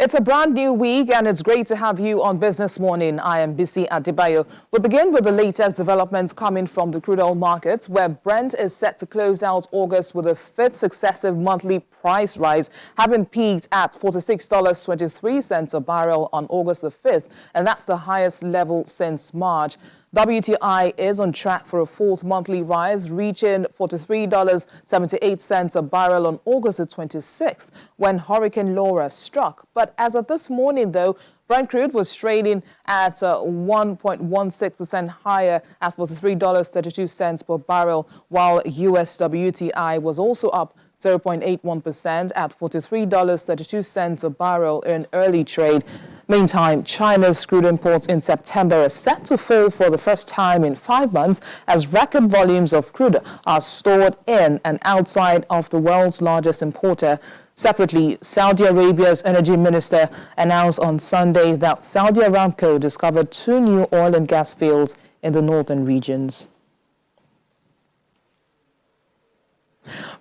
It's a brand new week and it's great to have you on Business Morning. I am Bisi Adebayo. We'll begin with the latest developments coming from the crude oil markets, where Brent is set to close out August with a fifth successive monthly price rise, having peaked at $46.23 a barrel on August the 5th, and that's the highest level since March. WTI is on track for a fourth monthly rise, reaching $43.78 a barrel on August the 26th, when Hurricane Laura struck. But as of this morning, though, Brent crude was trading at 1.16% higher at $43.32 per barrel, while US WTI was also up 0.81% at $43.32 a barrel in early trade. Meantime, China's crude imports in September are set to fall for the first time in 5 months as record volumes of crude are stored in and outside of the world's largest importer. Separately, Saudi Arabia's energy minister announced on Sunday that Saudi Aramco discovered 2 new oil and gas fields in the northern regions.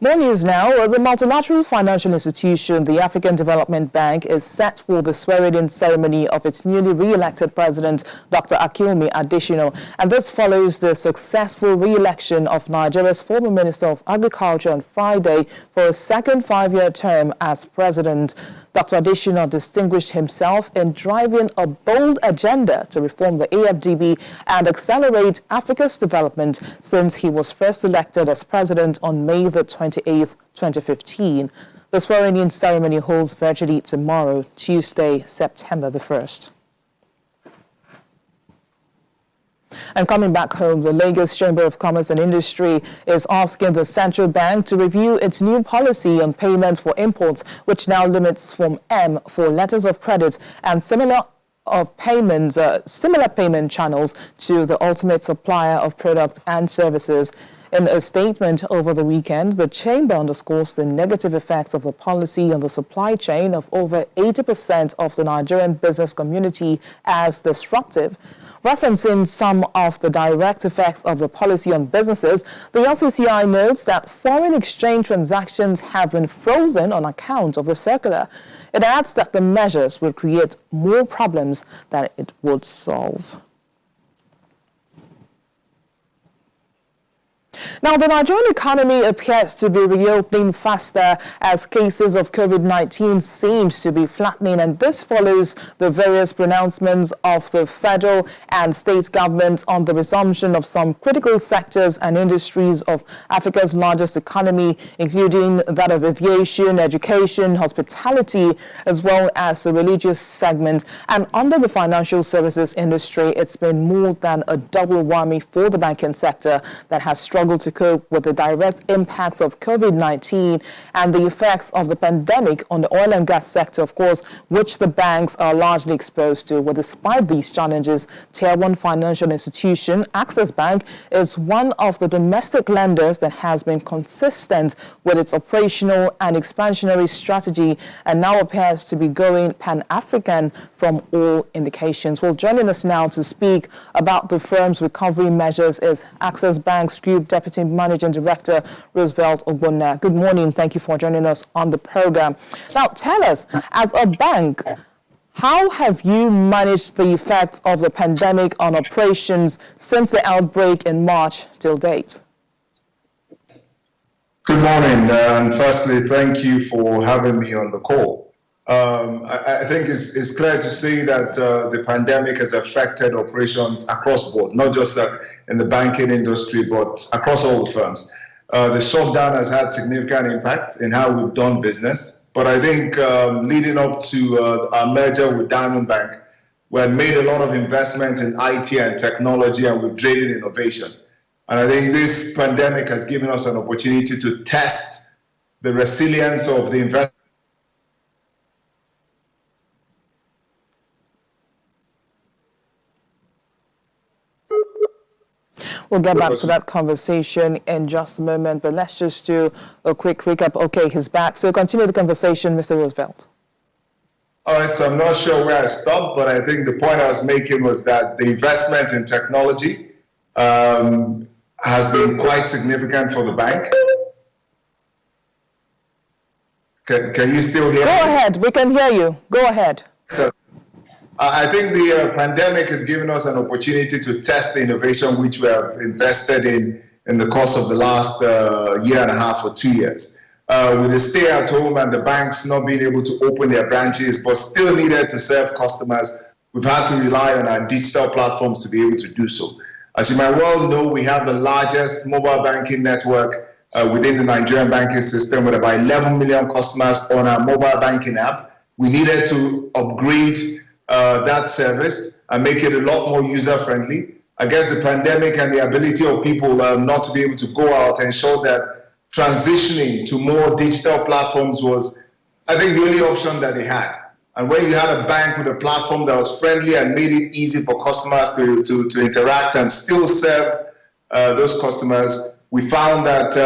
More news now. The multilateral financial institution, the African Development Bank, is set for the swearing-in ceremony of its newly re-elected president, Dr. Akinwumi Adesina. And this follows the successful re-election of Nigeria's former Minister of Agriculture on Friday for a second 5-year term as president. Dr. Adesina distinguished himself in driving a bold agenda to reform the AFDB and accelerate Africa's development since he was first elected as president on May the 28th, 2015. The swearing-in ceremony holds virtually tomorrow, Tuesday, September the 1st. And coming back home, the Lagos Chamber of Commerce and Industry is asking the central bank to review its new policy on payments for imports, which now limits Form M for letters of credit and similar payment channels to the ultimate supplier of products and services. In a statement over the weekend, the Chamber underscores the negative effects of the policy on the supply chain of over 80% of the Nigerian business community as disruptive. Referencing some of the direct effects of the policy on businesses, the LCCI notes that foreign exchange transactions have been frozen on account of the circular. It adds that the measures will create more problems than it would solve. Now, the Nigerian economy appears to be reopening faster as cases of COVID-19 seems to be flattening, and this follows the various pronouncements of the federal and state governments on the resumption of some critical sectors and industries of Africa's largest economy, including that of aviation, education, hospitality, as well as the religious segment. And under the financial services industry, it's been more than a double whammy for the banking sector that has struggled to cope with the direct impacts of COVID-19 and the effects of the pandemic on the oil and gas sector, of course, which the banks are largely exposed to. Well, despite these challenges, Tier 1 financial institution, Access Bank, is one of the domestic lenders that has been consistent with its operational and expansionary strategy and now appears to be going pan-African from all indications. Well, joining us now to speak about the firm's recovery measures is Access Bank's Group Deputy Managing Director, Roosevelt Ogbonna. Good morning. Thank you for joining us on the program. Now, tell us, as a bank, how have you managed the effects of the pandemic on operations since the outbreak in March till date? Good morning. And firstly, thank you for having me on the call. I think it's clear to see that the pandemic has affected operations across board, not just in the banking industry, but across all the firms. The shutdown has had significant impact in how we've done business. But I think leading up to our merger with Diamond Bank, we had made a lot of investment in IT and technology, and we've driven innovation. And I think this pandemic has given us an opportunity to test the resilience of the investment. We'll get back to that conversation in just a moment, but let's just do a quick recap. Okay, he's back. So continue the conversation, Mr. Roosevelt. All right, so I'm not sure where I stopped, but I think the point I was making was that the investment in technology has been quite significant for the bank. Can you still hear me? Go ahead. We can hear you. Go ahead. So, I think the pandemic has given us an opportunity to test the innovation which we have invested in the course of the last year and a half or 2 years. With the stay at home and the banks not being able to open their branches but still needed to serve customers, we've had to rely on our digital platforms to be able to do so. As you might well know, we have the largest mobile banking network within the Nigerian banking system with about 11 million customers on our mobile banking app. We needed to upgrade that service and make it a lot more user-friendly. I guess the pandemic and the ability of people not to be able to go out ensured that transitioning to more digital platforms was, I think, the only option that they had. And when you had a bank with a platform that was friendly and made it easy for customers to interact and still serve those customers, we found that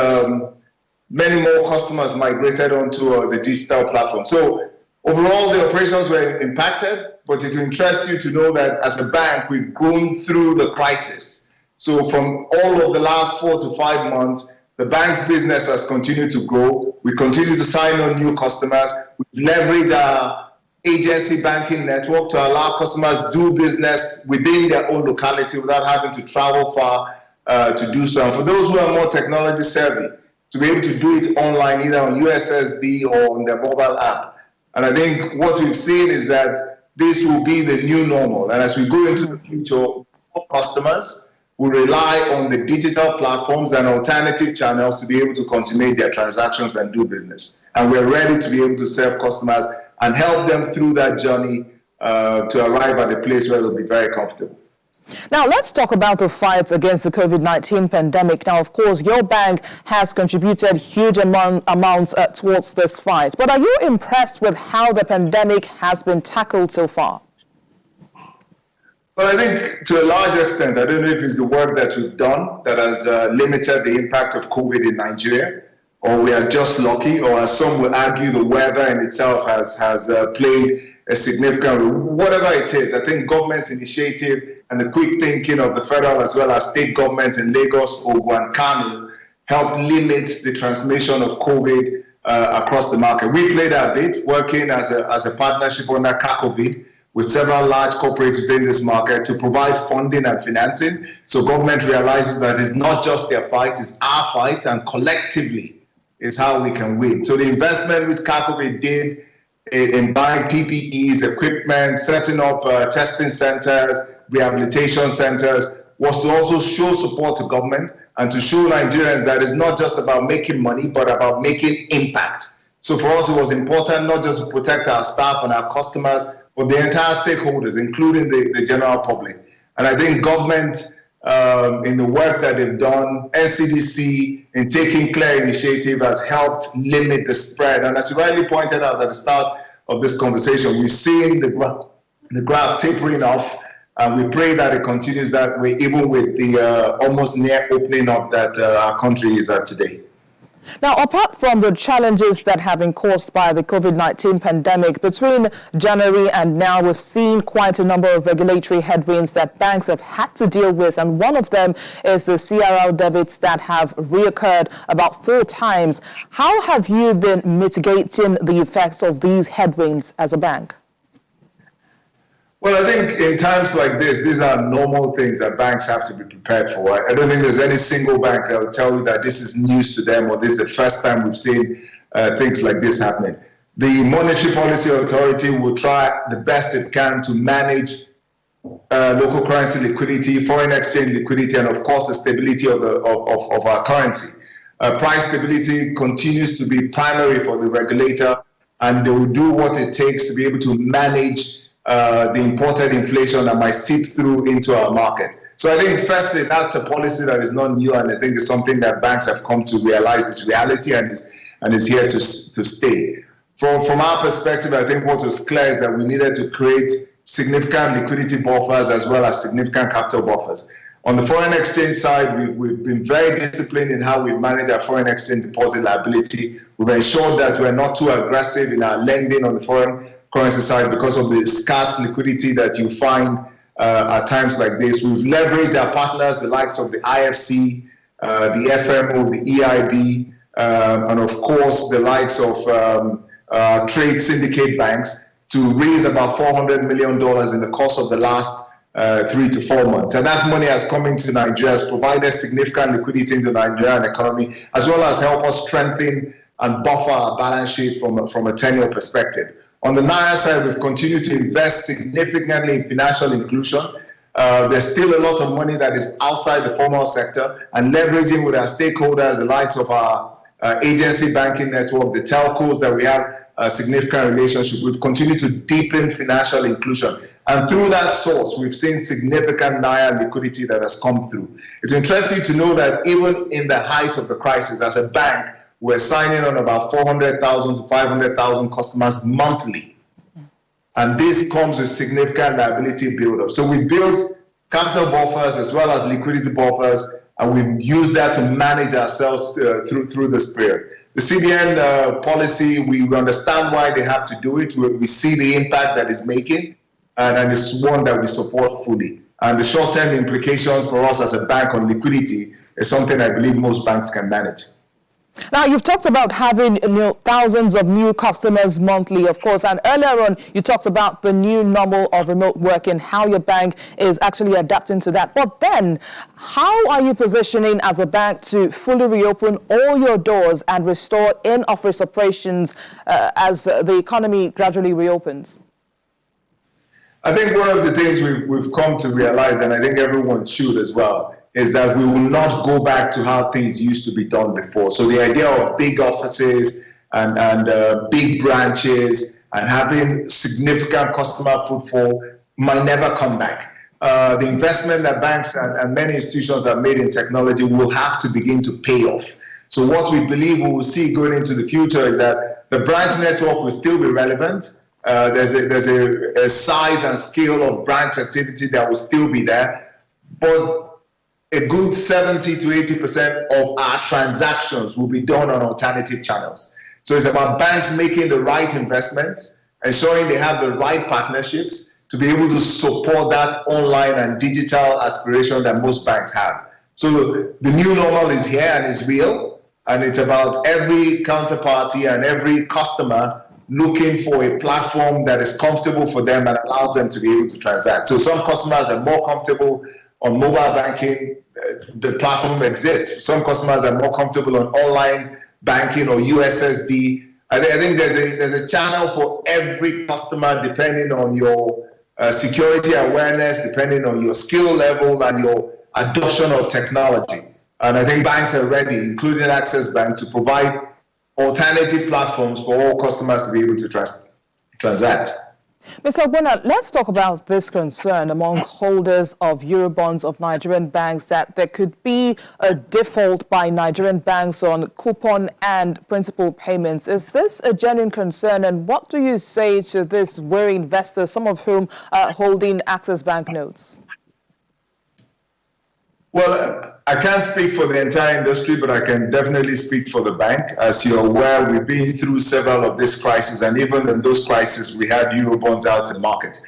many more customers migrated onto the digital platform. So overall, the operations were impacted, but it will interest you to know that as a bank, we've grown through the crisis. So from all of the last 4 to 5 months, the bank's business has continued to grow. We continue to sign on new customers. We've leveraged our agency banking network to allow customers to do business within their own locality without having to travel far to do so. And for those who are more technology savvy, to be able to do it online, either on USSD or on their mobile app. And I think what we've seen is that this will be the new normal. And as we go into the future, more customers will rely on the digital platforms and alternative channels to be able to consummate their transactions and do business. And we're ready to be able to serve customers and help them through that journey to arrive at a place where they'll be very comfortable. Now, let's talk about the fight against the COVID-19 pandemic. Now, of course, your bank has contributed huge amounts towards this fight. But are you impressed with how the pandemic has been tackled so far? Well, I think to a large extent, I don't know if it's the work that we've done that has limited the impact of COVID in Nigeria, or we are just lucky, or as some will argue, the weather in itself has played a significant role. Whatever it is, I think government's initiative and the quick thinking of the federal as well as state governments in Lagos, Ogun, and Kano helped limit the transmission of COVID across the market. We played our bit, working as a partnership under CACOVID with several large corporates within this market to provide funding and financing. So government realizes that it's not just their fight, it's our fight, and collectively is how we can win. So the investment which CACOVID did in buying PPEs, equipment, setting up testing centers, rehabilitation centers, was to also show support to government and to show Nigerians that it's not just about making money, but about making impact. So for us, it was important not just to protect our staff and our customers, but the entire stakeholders, including the general public. And I think government, in the work that they've done, NCDC, in taking clear initiative, has helped limit the spread. And as you rightly pointed out at the start of this conversation, we've seen the graph tapering off, and we pray that it continues that way, even with the almost near opening up that our country is at today. Now, apart from the challenges that have been caused by the COVID-19 pandemic, between January and now, we've seen quite a number of regulatory headwinds that banks have had to deal with. And one of them is the CRL debits that have reoccurred about 4 times. How have you been mitigating the effects of these headwinds as a bank? Well, I think in times like this, these are normal things that banks have to be prepared for. I don't think there's any single bank that will tell you that this is news to them or this is the first time we've seen things like this happening. The Monetary Policy Authority will try the best it can to manage local currency liquidity, foreign exchange liquidity, and of course the stability of our currency. Price stability continues to be primary for the regulator, and they will do what it takes to be able to manage the imported inflation that might seep through into our market. So I think firstly, that's a policy that is not new, and I think it's something that banks have come to realize is reality and is here to stay. From our perspective, I think what was clear is that we needed to create significant liquidity buffers as well as significant capital buffers. On the foreign exchange side, we've been very disciplined in how we manage our foreign exchange deposit liability. We've ensured that we're not too aggressive in our lending on the foreign currency side because of the scarce liquidity that you find at times like this. We've leveraged our partners, the likes of the IFC, the FMO, the EIB, and of course the likes of trade syndicate banks to raise about $400 million in the course of the last 3 to 4 months. And that money has come into Nigeria, has provided significant liquidity in the Nigerian economy, as well as help us strengthen and buffer our balance sheet from a tenure perspective. On the Naira side, we've continued to invest significantly in financial inclusion. There's still a lot of money that is outside the formal sector, and leveraging with our stakeholders, the likes of our agency banking network, the telcos that we have a significant relationship. We've continued to deepen financial inclusion. And through that source, we've seen significant Naira liquidity that has come through. It's interesting to know that even in the height of the crisis, as a bank, we're signing on about 400,000 to 500,000 customers monthly. And this comes with significant liability buildup. So we built capital buffers as well as liquidity buffers, and we've used that to manage ourselves through this period. The CBN policy, we understand why they have to do it. We see the impact that it's making, and it's one that we support fully. And the short-term implications for us as a bank on liquidity is something I believe most banks can manage. Now, you've talked about having thousands of new customers monthly, of course, and earlier on you talked about the new normal of remote working, how your bank is actually adapting to that. But then, how are you positioning as a bank to fully reopen all your doors and restore in-office operations as the economy gradually reopens? I think one of the things we've come to realize, and I think everyone should as well, is that we will not go back to how things used to be done before. So the idea of big offices and big branches and having significant customer footfall might never come back. The investment that banks and many institutions have made in technology will have to begin to pay off. So what we believe we will see going into the future is that the branch network will still be relevant. There's a size and scale of branch activity that will still be there, but a good 70 to 80% of our transactions will be done on alternative channels. So it's about banks making the right investments, ensuring they have the right partnerships to be able to support that online and digital aspiration that most banks have. So the new normal is here and is real, and it's about every counterparty and every customer looking for a platform that is comfortable for them and allows them to be able to transact. So some customers are more comfortable on mobile banking, the platform exists. Some customers are more comfortable on online banking or USSD. I think there's a channel for every customer depending on your security awareness, depending on your skill level and your adoption of technology. And I think banks are ready, including Access Bank, to provide alternative platforms for all customers to be able to transact. Mr. Ogbonna, let's talk about this concern among holders of Eurobonds of Nigerian banks that there could be a default by Nigerian banks on coupon and principal payments. Is this a genuine concern, and what do you say to this wary investors, some of whom are holding Access Bank notes? Well, I can't speak for the entire industry, but I can definitely speak for the bank. As you're aware, we've been through several of these crises, and even in those crises, we had Eurobonds out in market.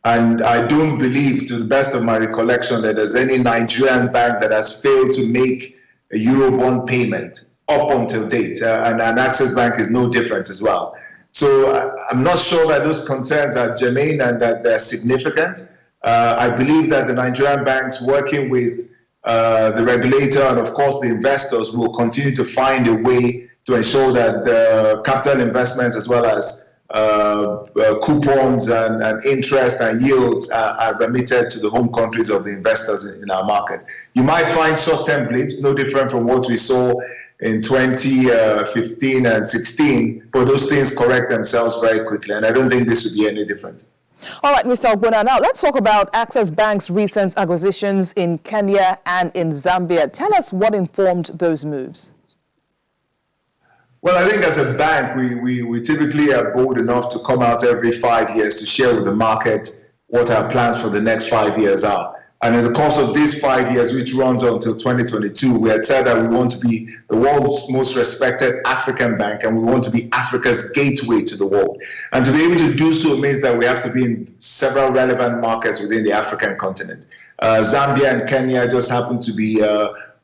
And I don't believe, to the best of my recollection, that there's any Nigerian bank that has failed to make a Eurobond payment up until date. And Access Bank is no different as well. So I'm not sure that those concerns are germane and that they're significant. I believe that the Nigerian banks working with the regulator and, of course, the investors will continue to find a way to ensure that the capital investments as well as coupons and interest and yields are remitted to the home countries of the investors in our market. You might find short-term blips, no different from what we saw in 2015 and 16, but those things correct themselves very quickly, and I don't think this would be any different. All right, Mr. Ogbonna, now let's talk about Access Bank's recent acquisitions in Kenya and in Zambia. Tell us what informed those moves. Well, I think as a bank, we typically are bold enough to come out every 5 years to share with the market what our plans for the next 5 years are. And in the course of these 5 years, which runs until 2022, we had said that we want to be the world's most respected African bank, and we want to be Africa's gateway to the world. And to be able to do so means that we have to be in several relevant markets within the African continent. Zambia and Kenya just happen to be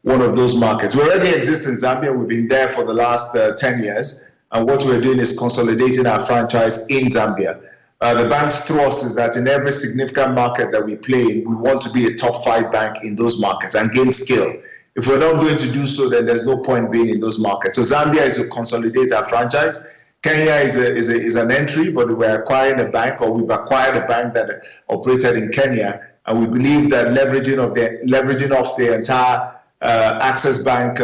one of those markets. We already exist in Zambia. We've been there for the last 10 years. and what we're doing is consolidating our franchise in Zambia. The bank's thrust is that in every significant market that we play in, we want to be a top 5 bank in those markets and gain scale. If we're not going to do so, then there's no point being in those markets. So Zambia is to consolidate our franchise. Kenya is an entry, but we're acquiring a bank, or we've acquired a bank that operated in Kenya, and we believe that leveraging off the entire Access Bank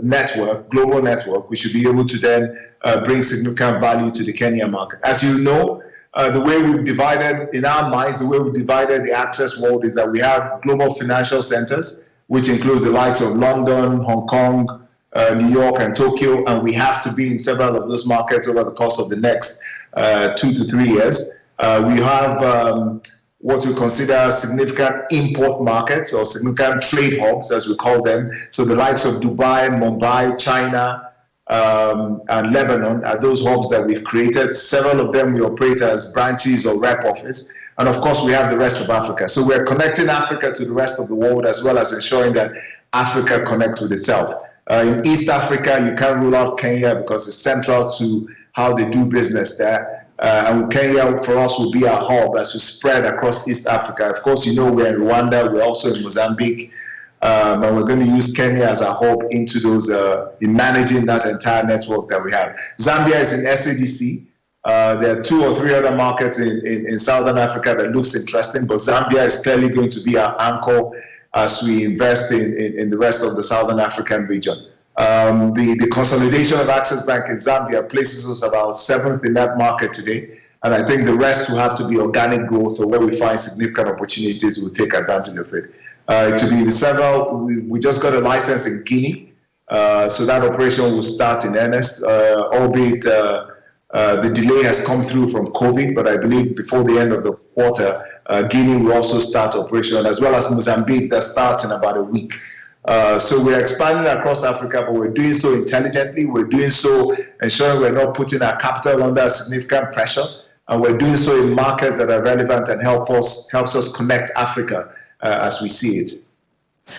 network, global network, we should be able to then bring significant value to the Kenya market. As you know, the way we've divided, in our minds, the way we've divided the access world is that we have global financial centers, which includes the likes of London, Hong Kong, New York, and Tokyo, and we have to be in several of those markets over the course of the next 2 to 3 years. We have what we consider significant import markets, or significant trade hubs, as we call them. So the likes of Dubai, Mumbai, China, and Lebanon are those hubs that we've created. Several of them we operate as branches or rep office. And of course, we have the rest of Africa. So we're connecting Africa to the rest of the world, as well as ensuring that Africa connects with itself. In East Africa, you can't rule out Kenya because it's central to how they do business there. And Kenya, for us, will be our hub as we spread across East Africa. Of course, you know, we're in Rwanda, we're also in Mozambique, and we're going to use Kenya as a hub into those, in managing that entire network that we have. Zambia is in SADC. There are 2 or 3 other markets in Southern Africa that looks interesting, but Zambia is clearly going to be our anchor as we invest in the rest of the Southern African region. The consolidation of Access Bank in Zambia places us about 7th in that market today, and I think the rest will have to be organic growth, or where we find significant opportunities, we'll take advantage of it. To be the several, we just got a license in Guinea, so that operation will start in earnest, albeit the delay has come through from COVID, but I believe before the end of the quarter, Guinea will also start operation, as well as Mozambique that starts in about a week. So we're expanding across Africa, but we're doing so intelligently. We're doing so ensuring we're not putting our capital under significant pressure, and we're doing so in markets that are relevant and helps us connect Africa as we see it.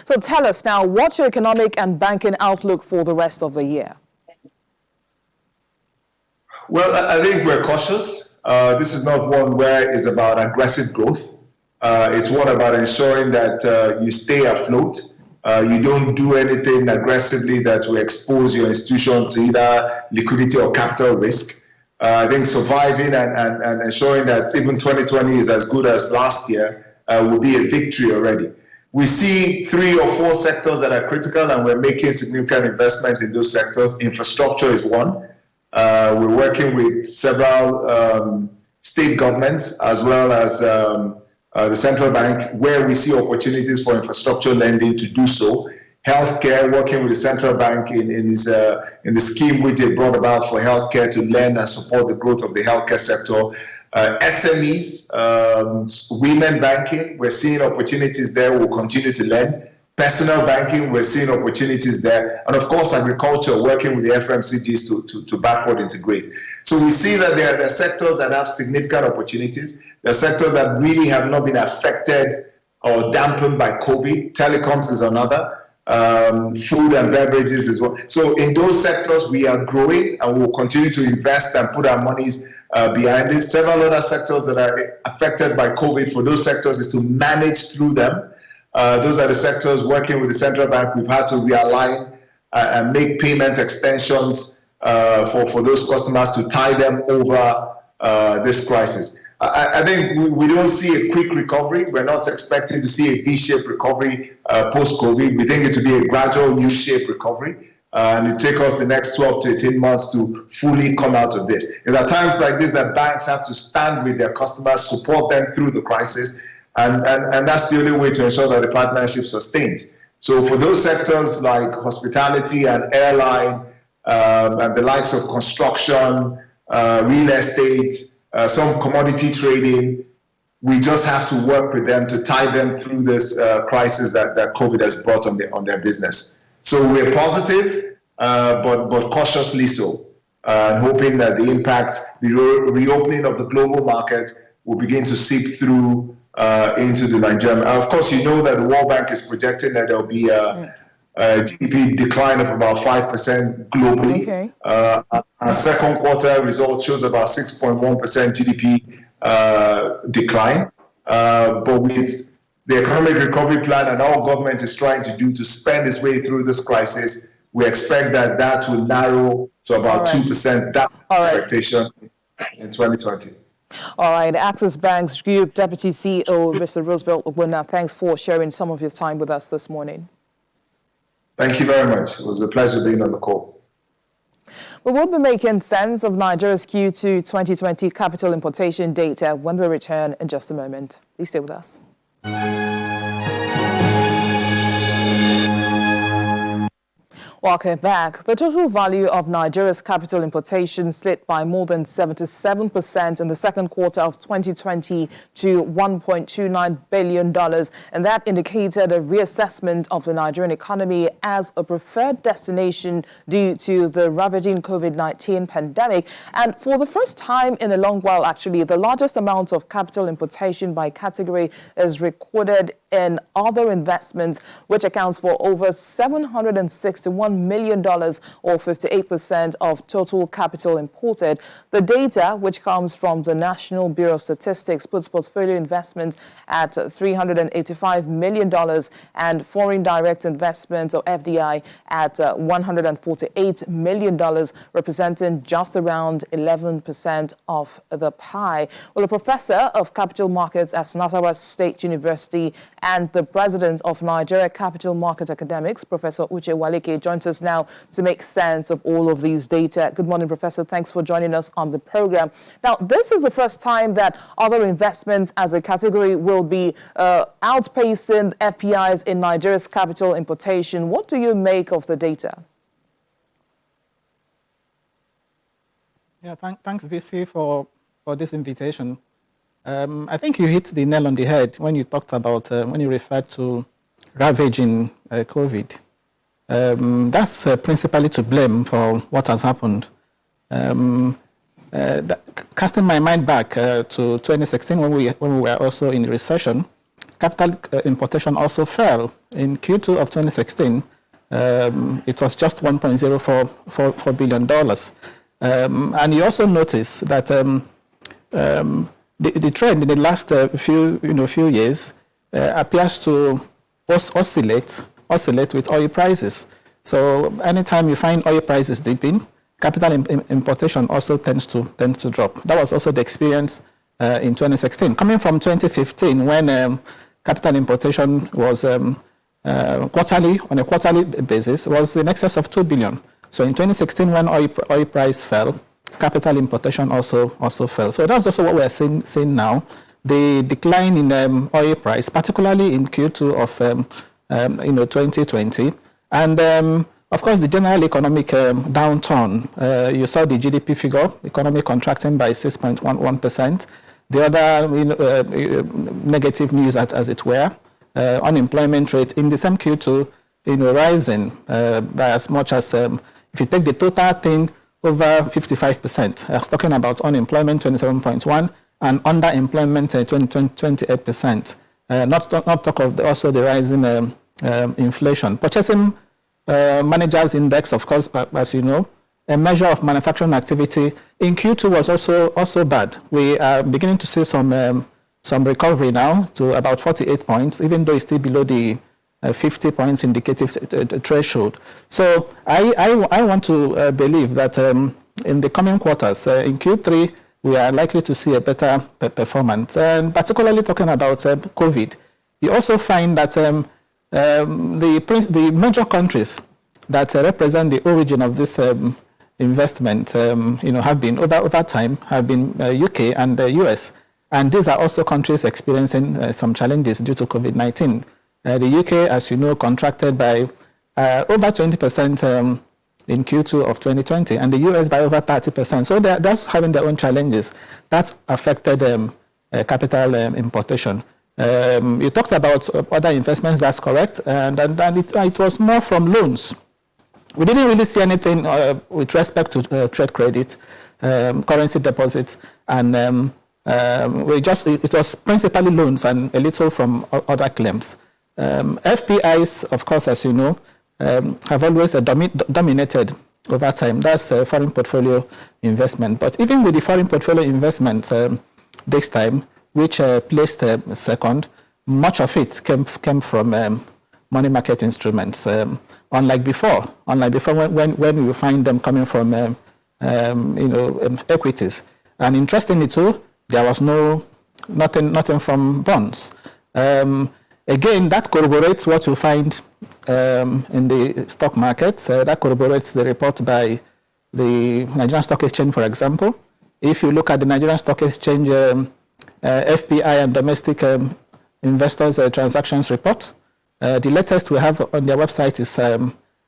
So tell us now, what's your economic and banking outlook for the rest of the year? Well, I think we're cautious. This is not one where it's about aggressive growth. It's one about ensuring that you stay afloat. You don't do anything aggressively that will expose your institution to either liquidity or capital risk. I think surviving and ensuring that even 2020 is as good as last year will be a victory already. We see 3 or 4 sectors that are critical, and we're making significant investment in those sectors. Infrastructure is one. We're working with several state governments, as well as the central bank, where we see opportunities for infrastructure lending to do so. Healthcare, working with the central bank in the scheme which they brought about for healthcare to lend and support the growth of the healthcare sector. SMEs, women banking, we're seeing opportunities there. We'll continue to lend. Personal banking, we're seeing opportunities there. And of course, agriculture, working with the FMCGs to backward integrate. So we see that there are sectors that have significant opportunities. There are sectors that really have not been affected or dampened by COVID. Telecoms is another. Food and beverages as well. So in those sectors, we are growing, and we'll continue to invest and put our monies behind it. Several other sectors that are affected by COVID, for those sectors is to manage through them. Those are the sectors working with the central bank. We've had to realign and make payment extensions for those customers to tie them over this crisis. I think we don't see a quick recovery. We're not expecting to see a V-shaped recovery post-COVID. We think it to be a gradual U-shaped recovery. And it take us the next 12 to 18 months to fully come out of this. It's at times like this that banks have to stand with their customers, support them through the crisis, and that's the only way to ensure that the partnership sustains. So for those sectors like hospitality and airline, and the likes of construction, real estate, some commodity trading, we just have to work with them to tie them through this crisis that COVID has brought on their business. So we're positive, but cautiously so, hoping that the impact, the reopening of the global market will begin to seep through into the Nigerian. Of course, you know that the World Bank is projecting that there'll be a GDP decline of about 5% globally. Okay. Our second quarter results shows about 6.1% GDP decline. But with the economic recovery plan and all government is trying to do to spend its way through this crisis, we expect that will narrow to about 2%. That expectation in 2020. All right, Access Bank's Group Deputy CEO, Mr. Roosevelt Ogbonna, thanks for sharing some of your time with us this morning. Thank you very much. It was a pleasure being on the call. We will be making sense of Nigeria's Q2 2020 capital importation data when we return in just a moment. Please stay with us. Welcome back. The total value of Nigeria's capital importation slipped by more than 77% in the second quarter of 2020 to $1.29 billion. And that indicated a reassessment of the Nigerian economy as a preferred destination due to the ravaging COVID-19 pandemic. And for the first time in a long while, actually, the largest amount of capital importation by category is recorded in other investments, which accounts for over $761 million, or 58% of total capital imported. The data, which comes from the National Bureau of Statistics, puts portfolio investment at $385 million and foreign direct investment, or FDI, at $148 million, representing just around 11% of the pie. Well, a professor of capital markets at Nasarawa State University and the president of Nigeria Capital Market Academics, Professor Uche Waleke, joins us now to make sense of all of these data. Good morning, Professor. Thanks for joining us on the program. Now, this is the first time that other investments as a category will be outpacing FPIs in Nigeria's capital importation. What do you make of the data? Yeah, thanks, BC, for this invitation. I think you hit the nail on the head when you talked about, when you referred to ravaging COVID. That's principally to blame for what has happened. Casting my mind back to 2016, when we were also in recession, capital importation also fell. In Q2 of 2016, it was just $1.044 billion. And you also notice that the trend in the last few years appears to oscillate with oil prices. So anytime you find oil prices dipping, capital importation also tends to drop. That was also the experience in 2016. Coming from 2015, when capital importation was on a quarterly basis, was in excess of 2 billion. So in 2016, when oil price fell, capital importation also fell. So that's also what we're seeing now. The decline in oil price, particularly in Q2 of 2020, and of course the general economic downturn. You saw the GDP figure, economy contracting by 6.11%. The other negative news, as it were, unemployment rate in the same Q2 rising by as much as, if you take the total thing, over 55%. I was talking about unemployment 27.1 and underemployment 28%. Not talk of also the rising inflation. Purchasing managers index, of course, as you know, a measure of manufacturing activity in Q2 was also bad. We are beginning to see some recovery now to about 48 points, even though it's still below the 50 points indicative threshold. So I want to believe that in the coming quarters, in Q3, we are likely to see a better performance. And particularly talking about COVID, you also find that the major countries that represent the origin of this investment, have been over time, have been UK and the US. And these are also countries experiencing some challenges due to COVID-19. The UK, as you know, contracted by over 20% in Q2 of 2020, and the US by over 30%. So that's having their own challenges. That affected capital importation. You talked about other investments, that's correct, and it was more from loans. We didn't really see anything with respect to trade credit, currency deposits, and it was principally loans and a little from other claims. FPIs, of course, as you know, have always dominated over time. That's foreign portfolio investment. But even with the foreign portfolio investment this time, which placed second, much of it came from money market instruments. Unlike before when you find them coming from equities. And interestingly too, there was nothing from bonds. Again, that corroborates what you find in the stock market. That corroborates the report by the Nigerian Stock Exchange, for example. If you look at the Nigerian Stock Exchange FPI and domestic investors transactions report, the latest we have on their website is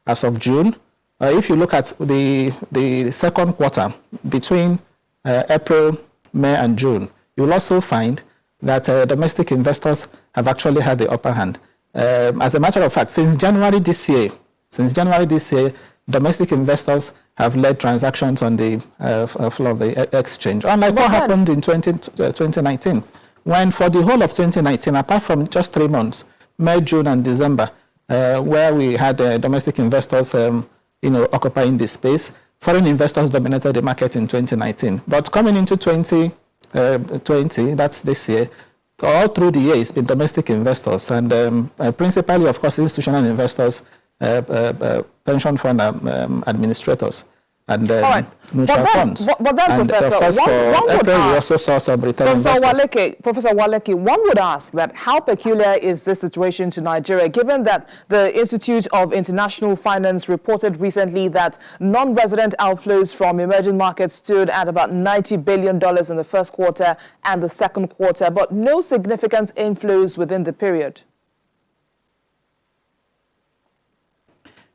as of June. If you look at the second quarter between April, May, and June, you'll also find that domestic investors have actually had the upper hand. As a matter of fact, since January this year, domestic investors have led transactions on the floor of the exchange. Unlike what happened in 2019, when for the whole of 2019, apart from just 3 months, May, June, and December, where we had domestic investors occupying this space, foreign investors dominated the market in 2019. But coming into 2020, that's this year, all through the year, it's been domestic investors and principally, of course, institutional investors, pension fund administrators, and mutual funds. But then, and Professor, of course, one would we ask, also saw some retail investors. Professor Waleke, one would ask that how peculiar is this situation to Nigeria, given that the Institute of International Finance reported recently that non-resident outflows from emerging markets stood at about $90 billion in the first quarter and the second quarter, but no significant inflows within the period?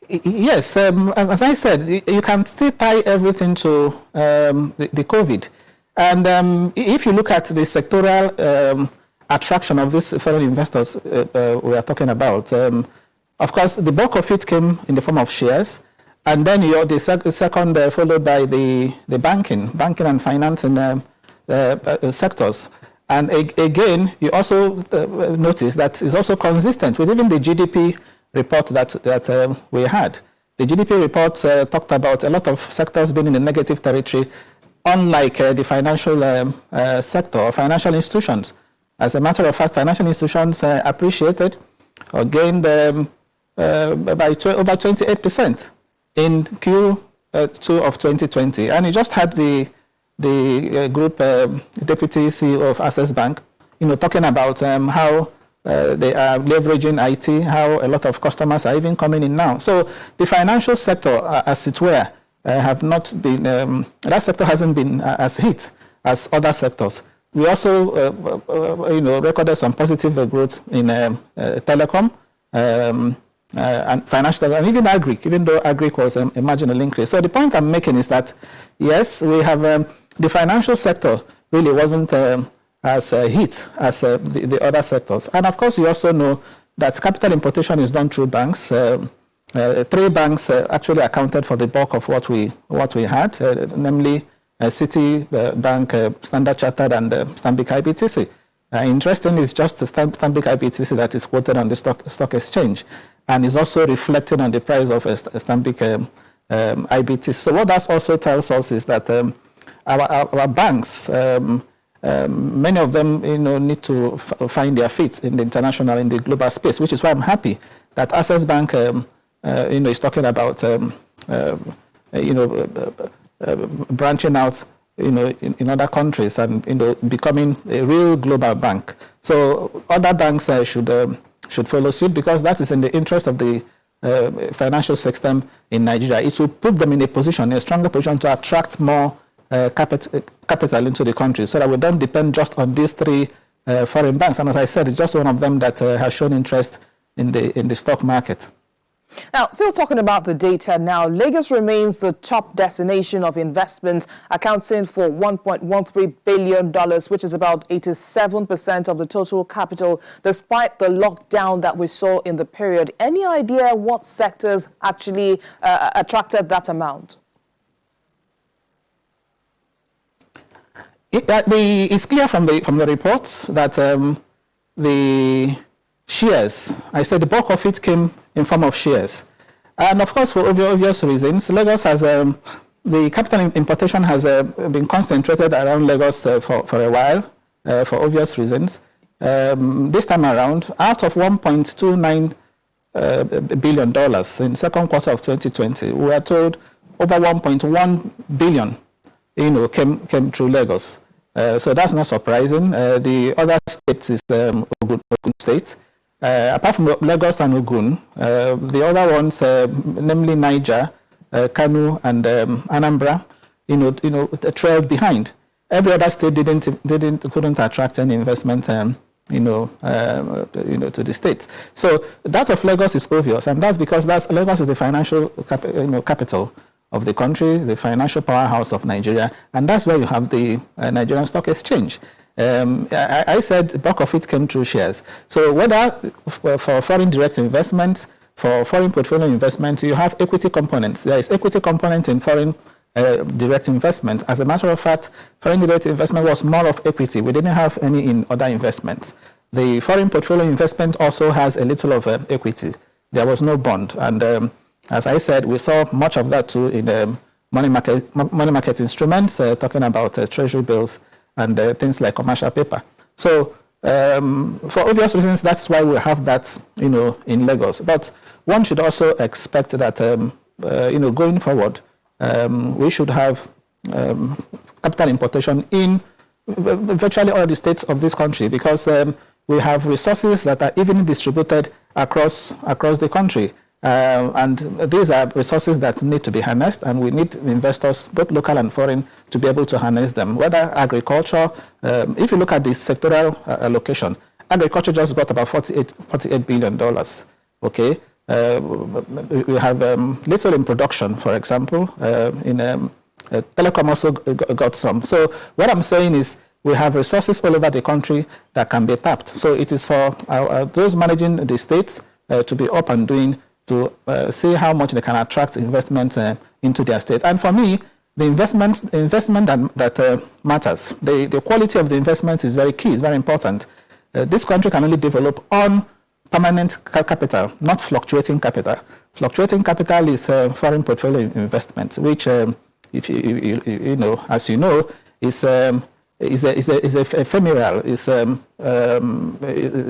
Yes, as I said, you can still tie everything to the COVID. And if you look at the sectoral attraction of these foreign investors we are talking about, of course, the bulk of it came in the form of shares. And then the second followed by the banking and financing sectors. And again, you also notice that is also consistent with even the GDP report that we had. The GDP report talked about a lot of sectors being in the negative territory, unlike the financial sector or financial institutions. As a matter of fact, financial institutions appreciated or gained by over 28% in Q2 of 2020. And you just had the group deputy CEO of Access Bank, talking about how they are leveraging IT, how a lot of customers are even coming in now. So the financial sector, as it were, have not been, that sector hasn't been as hit as other sectors. We also, recorded some positive growth in telecom and financial, and even agri, even though agri was a marginal increase. So the point I'm making is that, yes, we have the financial sector really wasn't as hit as the other sectors. And of course, you also know that capital importation is done through banks. 3 banks actually accounted for the bulk of what we had, namely Citibank, Standard Chartered, and Stanbic IBTC. Interestingly, it's just Stanbic IBTC that is quoted on the stock exchange and is also reflected on the price of Stanbic IBTC. So what that also tells us is that our banks, many of them, need to find their feet in the international, in the global space, which is why I'm happy that Access Bank, is talking about, branching out, in other countries and, becoming a real global bank. So other banks should follow suit, because that is in the interest of the financial system in Nigeria. It will put them in a stronger position to attract more capital into the country, so that we don't depend just on these 3 foreign banks. And as I said, it's just one of them that has shown interest in the stock market. Now, still talking about the data now, Lagos remains the top destination of investment, accounting for $1.13 billion, which is about 87% of the total capital, despite the lockdown that we saw in the period. Any idea what sectors actually attracted that amount? It's clear from the reports that the shares, I said the bulk of it came in form of shares. And of course, for obvious reasons, Lagos has, the capital importation has been concentrated around Lagos for a while, for obvious reasons. This time around, out of $1.29 billion in second quarter of 2020, we are told over 1.1 billion, came through Lagos. So that's not surprising. The other states is Ogun State. Apart from Lagos and Ogun, the other ones, namely Niger, Kano, and Anambra, trailed behind. Every other state couldn't attract any investment, to the states. So that of Lagos is obvious, and that's because Lagos is the financial capital of the country, the financial powerhouse of Nigeria, and that's where you have the Nigerian Stock Exchange. I said the bulk of it came through shares. So whether for foreign direct investment, for foreign portfolio investment, you have equity components. There is equity component in foreign direct investment. As a matter of fact, foreign direct investment was more of equity. We didn't have any in other investments. The foreign portfolio investment also has a little of equity. There was no bond. And as I said, we saw much of that too in money market instruments, talking about treasury bills and things like commercial paper. So for obvious reasons, that's why we have that, in Lagos. But one should also expect that, going forward, we should have capital importation in virtually all the states of this country, because we have resources that are evenly distributed across the country. And these are resources that need to be harnessed, and we need investors, both local and foreign, to be able to harness them. Whether agriculture, if you look at the sectoral allocation, agriculture just got about $48 billion. Okay, we have little in production, for example. Telecom also got some. So what I'm saying is, we have resources all over the country that can be tapped. So it is for those managing the states to be up and doing, to see how much they can attract investment into their state. And for me, the investment that matters. The quality of the investment is very key, it's very important. This country can only develop on permanent capital, not fluctuating capital. Fluctuating capital is foreign portfolio investment, which, if as you know, is ephemeral, is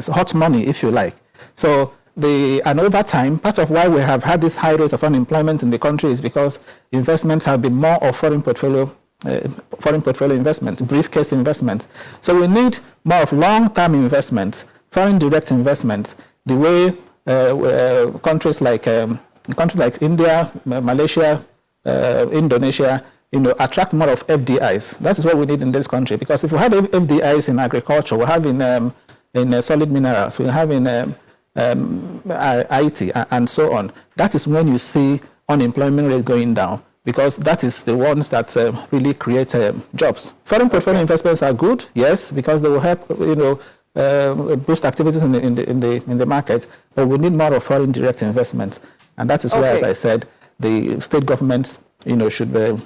hot money, if you like. So and over time, part of why we have had this high rate of unemployment in the country is because investments have been more of foreign portfolio investment, briefcase investment. So we need more of long-term investment, foreign direct investment, the way countries like India, Malaysia, Indonesia, attract more of FDIs. That is what we need in this country, because if we have FDIs in agriculture, we have in solid minerals, we have in IT, and so on. That is when you see unemployment rate going down, because that is the ones that really create jobs. Foreign portfolio investments are good, yes, because they will help, boost activities in the market. But we need more of foreign direct investments, and that is where, as I said, the state governments, should be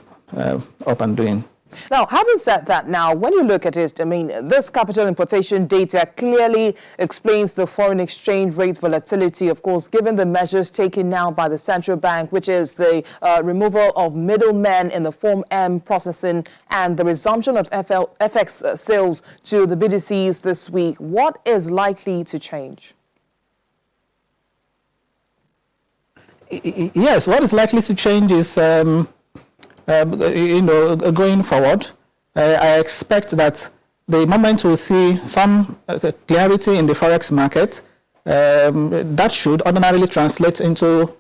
up and doing. Now, having said that, now, when you look at it, this capital importation data clearly explains the foreign exchange rate volatility, of course, given the measures taken now by the central bank, which is the removal of middlemen in the Form M processing and the resumption of FX sales to the BDCs this week. What is likely to change? Yes, what is likely to change is going forward, I expect that the moment we see some clarity in the Forex market, that should ordinarily translate into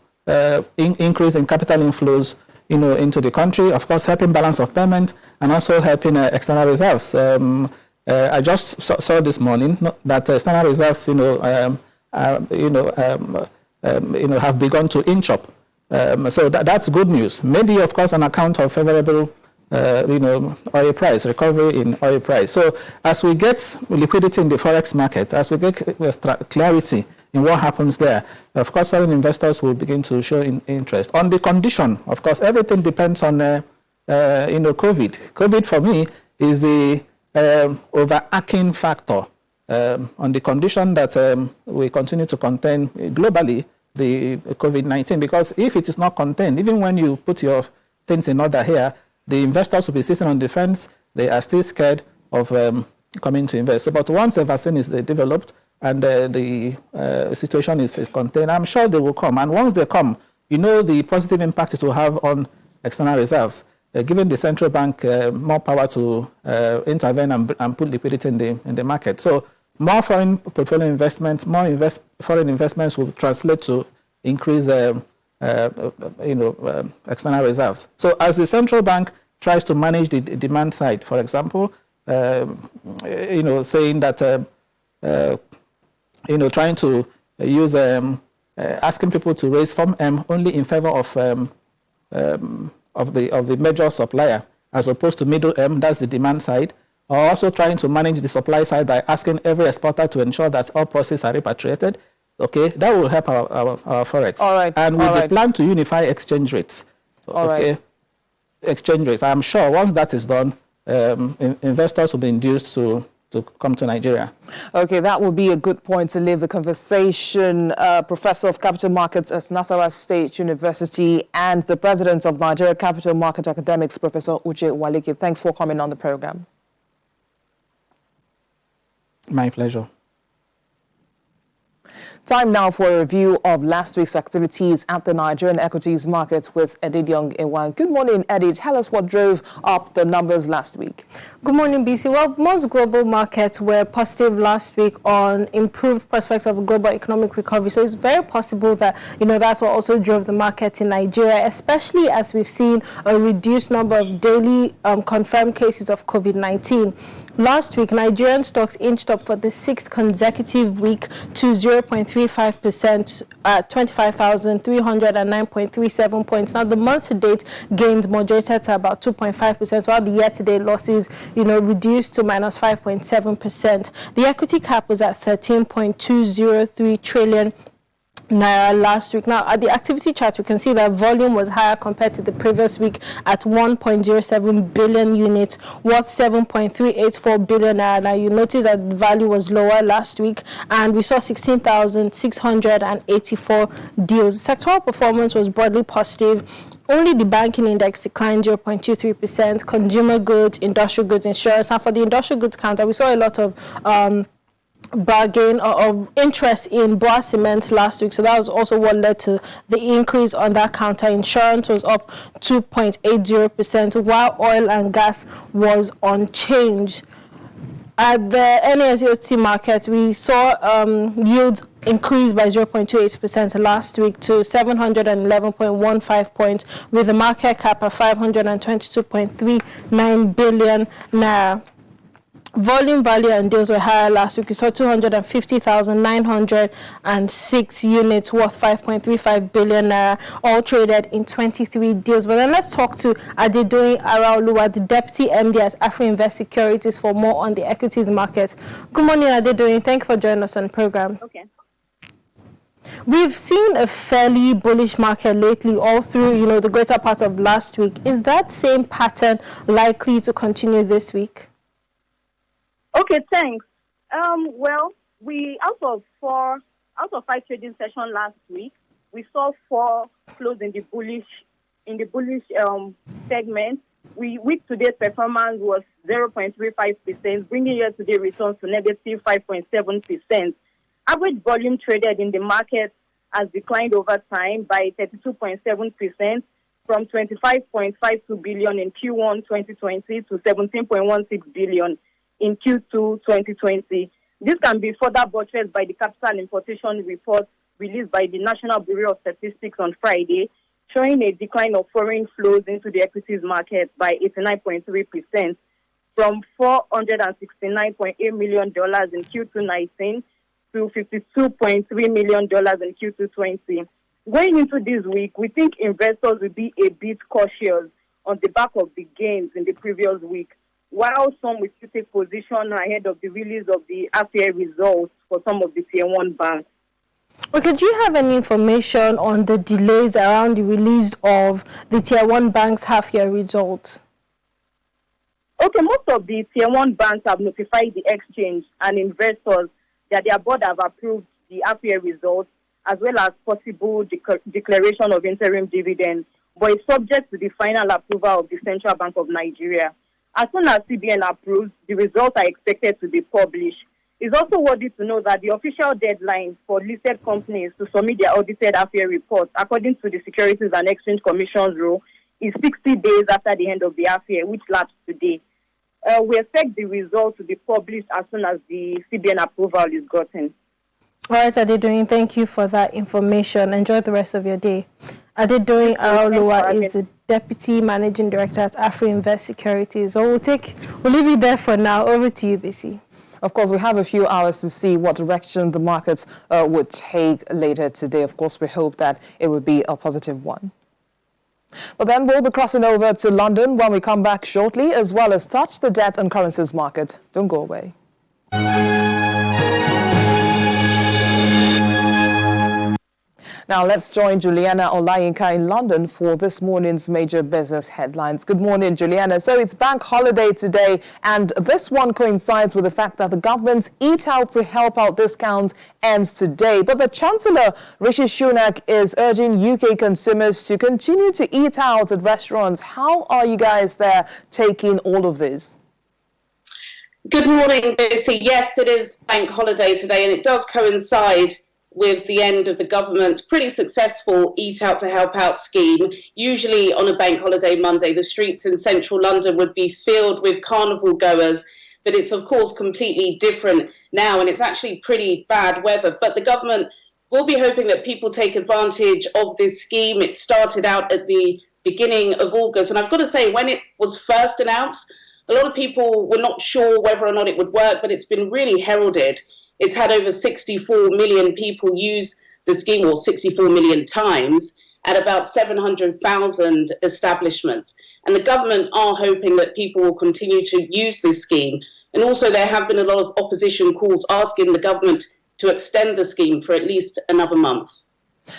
increase in capital inflows, into the country, of course, helping balance of payment and also helping external reserves. I just saw this morning that external reserves, have begun to inch up. So that's good news. Maybe, of course, on account of favorable, oil price, recovery in oil price. So as we get liquidity in the Forex market, as we get clarity in what happens there, of course, foreign investors will begin to show interest. On the condition, of course, everything depends on, COVID. COVID, for me, is the overarching factor on the condition that we continue to contain globally the COVID-19, because if it is not contained, even when you put your things in order here, the investors will be sitting on the fence. They are still scared of coming to invest. So, but once a vaccine is developed and the situation is contained, I'm sure they will come. And once they come, you know the positive impact it will have on external reserves, giving the central bank more power to intervene and put liquidity in the market. So more foreign portfolio investments, foreign investments will translate to increase external reserves. So as the central bank tries to manage the demand side, for example, saying that trying to use asking people to raise Form M only in favor of the major supplier, as opposed to middle M, that's the demand side, or also trying to manage the supply side by asking every exporter to ensure that all proceeds are repatriated. Okay, that will help our Forex. All right. And with the plan to unify exchange rates. Exchange rates. I'm sure once that is done, investors will be induced to come to Nigeria. Okay, that will be a good point to leave the conversation. Professor of Capital Markets at Nasarawa State University and the President of Nigeria Capital Market Academics, Professor Uche Walike. Thanks for coming on the program. My pleasure. Time now for a review of last week's activities at the Nigerian equities market with Edidiong Ewan. Good morning, Eddie. Tell us what drove up the numbers last week. Good morning, BC. Well, most global markets were positive last week on improved prospects of global economic recovery. So it's very possible that, that's what also drove the market in Nigeria, especially as we've seen a reduced number of daily confirmed cases of COVID-19. Last week, Nigerian stocks inched up for the sixth consecutive week to 0.35% at 25,309.37 points. Now, the month-to-date gains moderated to about 2.5%, while the year-to-date losses, reduced to minus 5.7%. The equity cap was at 13.203 trillion Naira last week. Now, at the activity chart, we can see that volume was higher compared to the previous week at 1.07 billion units, worth 7.384 billion Naira. Now, you notice that the value was lower last week, and we saw 16,684 deals. Sectoral performance was broadly positive. Only the banking index declined 0.23%, consumer goods, industrial goods, insurance. And for the industrial goods counter, we saw a lot of bargain of interest in Boa Cement last week, so that was also what led to the increase on that counter. Insurance was up 2.80%, while oil and gas was unchanged. At the NSEOT market, we saw yields increased by 0.28% last week to 711.15 points, with the market cap at 522.39 billion naira. Volume, value, and deals were higher last week. We saw 250,906 units worth 5.35 billion naira, all traded in 23 deals. But then let's talk to Adedoyin Araoluwa, the Deputy MD at AfriInvest Securities, for more on the equities market. Good morning, Adedoyin. Thank you for joining us on the program. Okay. We've seen a fairly bullish market lately, all through, the greater part of last week. Is that same pattern likely to continue this week? Okay, thanks. Well, we out of 5 trading sessions last week, we saw 4 close in the bullish segment. Week to date performance was 0.35%, bringing year to date returns to negative 5.7%. Average volume traded in the market has declined over time by 32.7%, from 25.52 billion in Q1 2020 to 17.16 billion in Q2 2020. This can be further buttressed by the capital importation report released by the National Bureau of Statistics on Friday, showing a decline of foreign flows into the equities market by 89.3%, from $469.8 million in Q2 19 to $52.3 million in Q2 20. Going into this week, we think investors will be a bit cautious on the back of the gains in the previous week, while some will still take position ahead of the release of the half-year results for some of the Tier 1 banks. Okay, do you have any information on the delays around the release of the Tier 1 banks' half-year results? Okay, most of the Tier 1 banks have notified the exchange and investors that their board have approved the half-year results, as well as possible declaration of interim dividends, but it's subject to the final approval of the Central Bank of Nigeria. As soon as CBN approves, the results are expected to be published. It's also worthy to know that the official deadline for listed companies to submit their audited half-year reports, according to the Securities and Exchange Commission's rule, is 60 days after the end of the half-year, which lapsed today. We expect the results to be published as soon as the CBN approval is gotten. All right, Adedoyin, thank you for that information. Enjoy the rest of your day. Adedoyin Araoluwa is the Deputy Managing Director at AfriInvest Securities. So we'll leave you there for now. Over to you, BC. Of course, we have a few hours to see what direction the markets would take later today. Of course, we hope that it would be a positive one. But then we'll be crossing over to London when we come back shortly, as well as touch the debt and currencies market. Don't go away. Now let's join Juliana Olayinka in London for this morning's major business headlines. Good morning, Juliana. So it's bank holiday today, and this one coincides with the fact that the government's Eat Out to Help Out discount ends today. But the Chancellor, Rishi Sunak, is urging UK consumers to continue to eat out at restaurants. How are you guys there taking all of this? Good morning, Lucy. Yes, it is bank holiday today, and it does coincide with the end of the government's pretty successful Eat Out to Help Out scheme. Usually on a bank holiday Monday, the streets in central London would be filled with carnival goers, but it's of course completely different now, and it's actually pretty bad weather. But the government will be hoping that people take advantage of this scheme. It started out at the beginning of August, and I've got to say, when it was first announced, a lot of people were not sure whether or not it would work, but it's been really heralded. It's had over 64 million people use the scheme, or 64 million times, at about 700,000 establishments. And the government are hoping that people will continue to use this scheme. And also there have been a lot of opposition calls asking the government to extend the scheme for at least another month.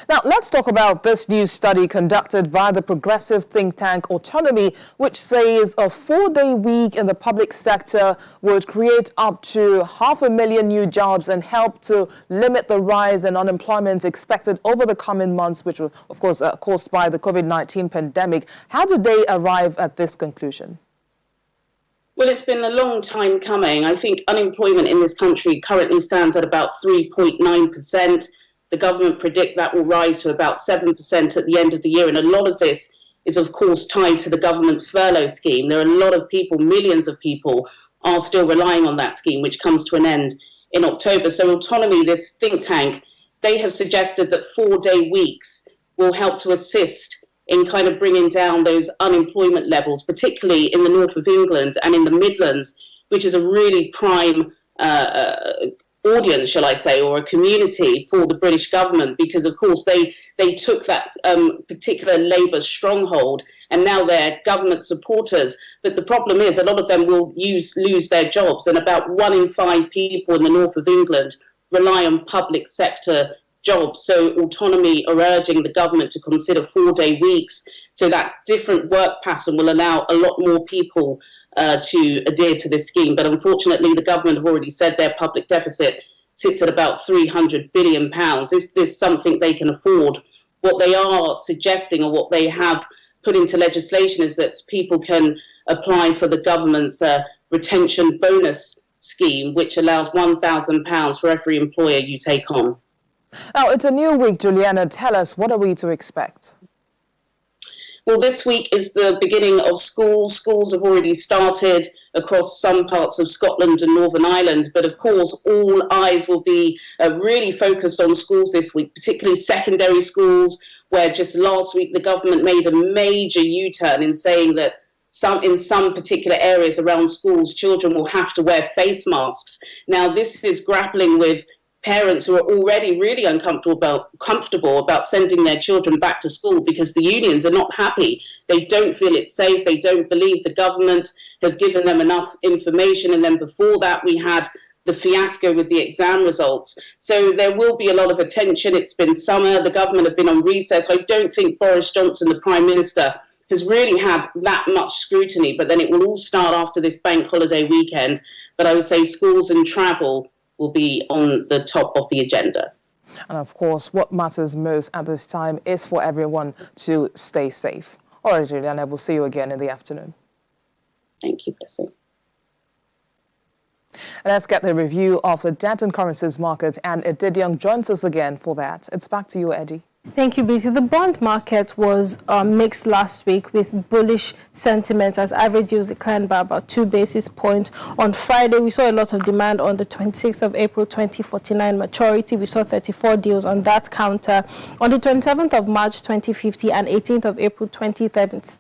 Now, let's talk about this new study conducted by the progressive think tank Autonomy, which says a 4-day week in the public sector would create up to 500,000 new jobs and help to limit the rise in unemployment expected over the coming months, which were, of course, caused by the COVID-19 pandemic. How did they arrive at this conclusion? Well, it's been a long time coming. I think unemployment in this country currently stands at about 3.9%. The government predict that will rise to about 7% at the end of the year. And a lot of this is, of course, tied to the government's furlough scheme. There are a lot of people, millions of people, are still relying on that scheme, which comes to an end in October. So Autonomy, this think tank, they have suggested that 4-day weeks will help to assist in kind of bringing down those unemployment levels, particularly in the north of England and in the Midlands, which is a really prime audience, shall I say, or a community for the British government, because of course they took that particular Labour stronghold and now they're government supporters. But the problem is a lot of them will lose their jobs, and about 1 in 5 people in the north of England rely on public sector jobs. So Autonomy are urging the government to consider 4-day weeks, so that different work pattern will allow a lot more people to adhere to this scheme. But unfortunately, the government have already said their public deficit sits at about £300 billion. Is this something they can afford? What they are suggesting, or what they have put into legislation, is that people can apply for the government's retention bonus scheme, which allows £1,000 for every employer you take on. Now, it's a new week, Juliana. Tell us, what are we to expect? Well, this week is the beginning of schools. Schools have already started across some parts of Scotland and Northern Ireland. But of course, all eyes will be really focused on schools this week, particularly secondary schools, where just last week the government made a major U-turn in saying that in some particular areas around schools, children will have to wear face masks. Now, this is grappling with parents who are already really comfortable about sending their children back to school, because the unions are not happy. They don't feel it's safe. They don't believe the government have given them enough information. And then before that, we had the fiasco with the exam results. So there will be a lot of attention. It's been summer. The government have been on recess. I don't think Boris Johnson, the Prime Minister, has really had that much scrutiny, but then it will all start after this bank holiday weekend. But I would say schools and travel will be on the top of the agenda. And of course, what matters most at this time is for everyone to stay safe. All right, Julian, I will see you again in the afternoon. Thank you, Bessie. Let's get the review of the debt and currencies market, and Eddie Young joins us again for that. It's back to you, Eddie. Thank you, BC. The bond market was mixed last week with bullish sentiment as average yields declined by about 2 basis points. On Friday, we saw a lot of demand on the 26th of April 2049 maturity. We saw 34 deals on that counter. On the 27th of March 2050 and 18th of April 2037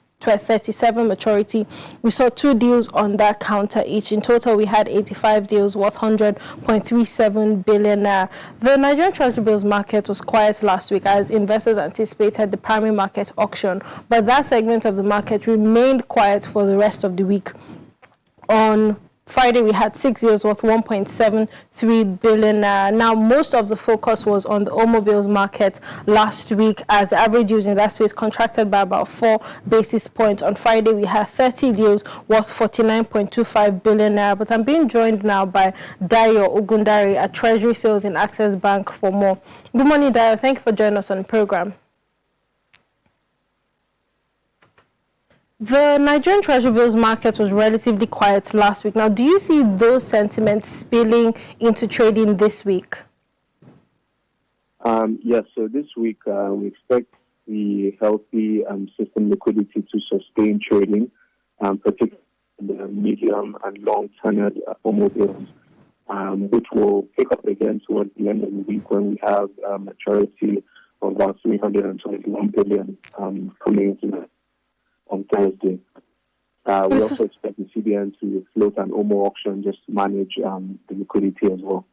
maturity, we saw 2 deals on that counter each. In total, we had 85 deals worth 100.37 billion naira. The Nigerian Treasury bills market was quiet last week as investors anticipated the primary market auction, but that segment of the market remained quiet for the rest of the week. On Friday, we had 6 deals worth 1.73 billion naira. Now, most of the focus was on the automobiles market last week as the average yields in that space contracted by about 4 basis points. On Friday, we had 30 deals worth 49.25 billion naira. But I'm being joined now by Dayo Ogundari at Treasury Sales in Access Bank for more. Good morning, Dayo. Thank you for joining us on the program. The Nigerian Treasury bills market was relatively quiet last week. Now, do you see those sentiments spilling into trading this week? Yes, so this week we expect the healthy system liquidity to sustain trading, particularly the medium and long-tenured automobiles, which will pick up again towards the end of the week when we have a maturity of about 321 billion coming into on Thursday. We also expect the CBN to float an OMO auction just to manage the liquidity as well.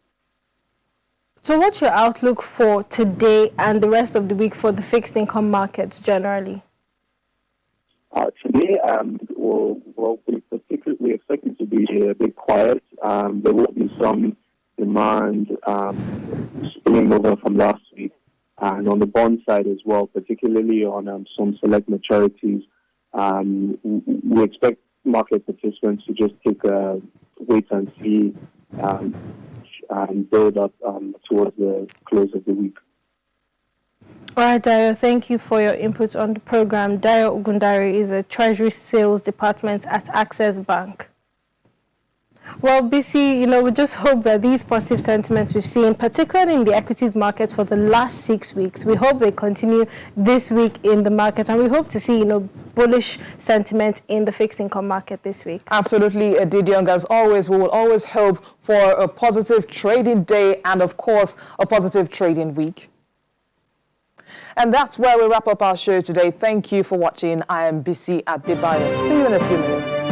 So what's your outlook for today and the rest of the week for the fixed income markets generally? Today, we expect it to be a bit quiet. There will be some demand spilling over from last week. And on the bond side as well, particularly on some select maturities, we expect market participants to just take a wait and see and build up towards the close of the week. All right, Dayo, thank you for your input on the program. Dayo Ogundari is a Treasury Sales Department at Access Bank. Well, BC, we just hope that these positive sentiments we've seen, particularly in the equities market for the last 6 weeks, we hope they continue this week in the market, and we hope to see, bullish sentiment in the fixed income market this week. Absolutely, Eddie Young. As always, we will always hope for a positive trading day and, of course, a positive trading week. And that's where we wrap up our show today. Thank you for watching. I am BC Adebayo. See you in a few minutes.